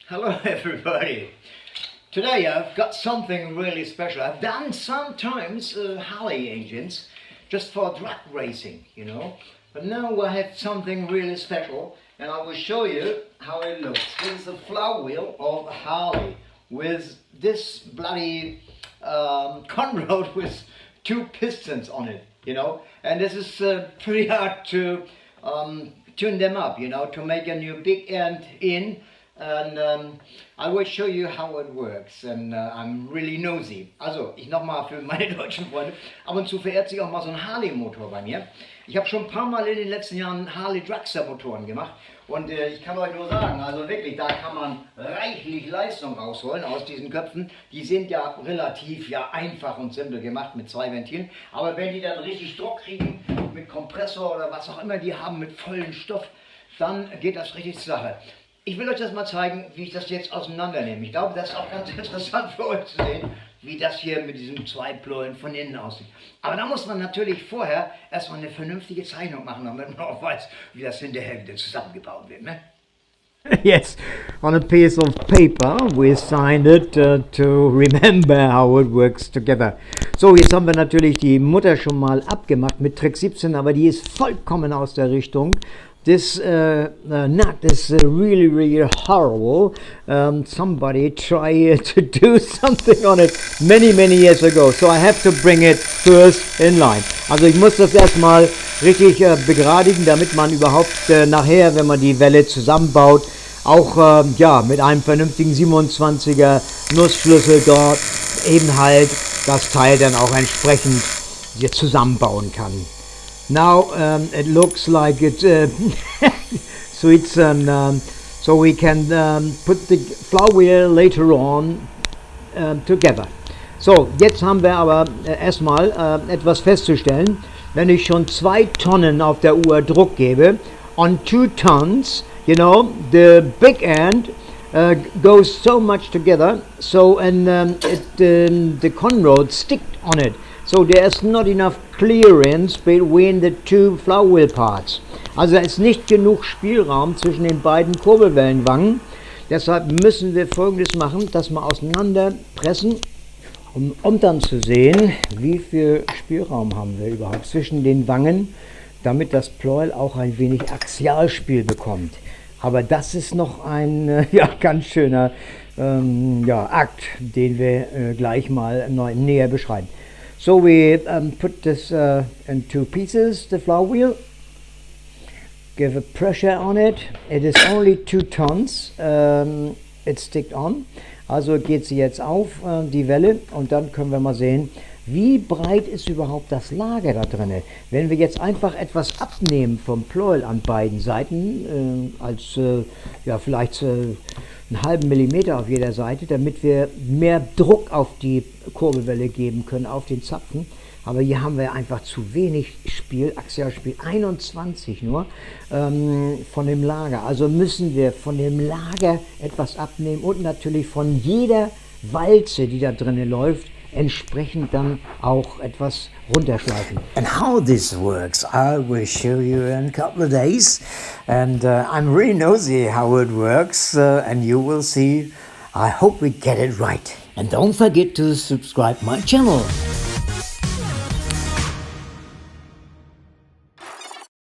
Hello everybody. Today I've got something really special. I've done sometimes Harley engines just for drag racing, you know. But now I have something really special and I will show you how it looks. This is the flywheel of Harley with this bloody conrod with two pistons on it, you know. And this is pretty hard to tune them up, you know, to make a new big end in. And I will show you how it works and I'm really nosy. Also, ich nochmal für meine deutschen Freunde, ab und zu verirrt sich auch mal so ein Harley Motor bei mir. Ich habe schon ein paar Mal in den letzten Jahren Harley Dragster Motoren gemacht und ich kann euch nur sagen, also wirklich, da kann man reichlich Leistung rausholen aus diesen Köpfen. Die sind ja relativ einfach und simpel gemacht mit zwei Ventilen, aber wenn die dann richtig Druck kriegen mit Kompressor oder was auch immer die haben mit vollem Stoff, dann geht das richtig zur Sache. Ich will euch das mal zeigen, wie ich das jetzt auseinandernehme. Ich glaube, das ist auch ganz interessant für euch zu sehen, wie das hier mit diesen zwei Pleulen von innen aussieht. Aber da muss man natürlich vorher erstmal eine vernünftige Zeichnung machen, damit man auch weiß, wie das hinterher wieder zusammengebaut wird, ne? Yes, on a piece of paper we signed it to remember how it works together. So, jetzt haben wir natürlich die Mutter schon mal abgemacht mit Trick 17, aber die ist vollkommen aus der Richtung. This nut is really horrible. Somebody tried to do something on it many years ago. So I have to bring it first in line. Also ich muss das erstmal richtig begradigen, damit man überhaupt nachher, wenn man die Welle zusammenbaut, auch mit einem vernünftigen 27er Nussschlüssel dort eben halt das Teil dann auch entsprechend hier zusammenbauen kann. Now it looks like it suits and so we can put the flywheel later on together. So, jetzt haben wir aber erstmal etwas festzustellen. Wenn ich schon 2 Tonnen auf der Uhr Druck gebe, on 2 tons, you know, the big end goes so much together, so and the conrod sticked on it. So there is not enough clearance between the two flywheel parts. Also es ist nicht genug Spielraum zwischen den beiden Kurbelwellenwangen. Deshalb müssen wir Folgendes machen, das mal auseinanderpressen, um dann zu sehen, wie viel Spielraum haben wir überhaupt zwischen den Wangen, damit das Pleuel auch ein wenig Axialspiel bekommt. Aber das ist noch ein ganz schöner Akt, den wir gleich mal näher beschreiben. So we put this in 2 pieces, the flywheel, give a pressure on it. It is only 2 tons, it's sticked on. Also geht sie jetzt auf, die Welle, und dann können wir mal sehen, wie breit ist überhaupt das Lager da drin. Wenn wir jetzt einfach etwas abnehmen vom Pleuel an beiden Seiten, als vielleicht einen halben Millimeter auf jeder Seite, damit wir mehr Druck auf die Kurbelwelle geben können, auf den Zapfen. Aber hier haben wir einfach zu wenig Spiel, Axialspiel, 21 nur von dem Lager. Also müssen wir von dem Lager etwas abnehmen und natürlich von jeder Walze, die da drinnen läuft, entsprechend dann auch etwas runterschleifen. And how this works, I will show you in a couple of days. And I'm really nosy how it works, and you will see. I hope we get it right. And don't forget to subscribe my channel.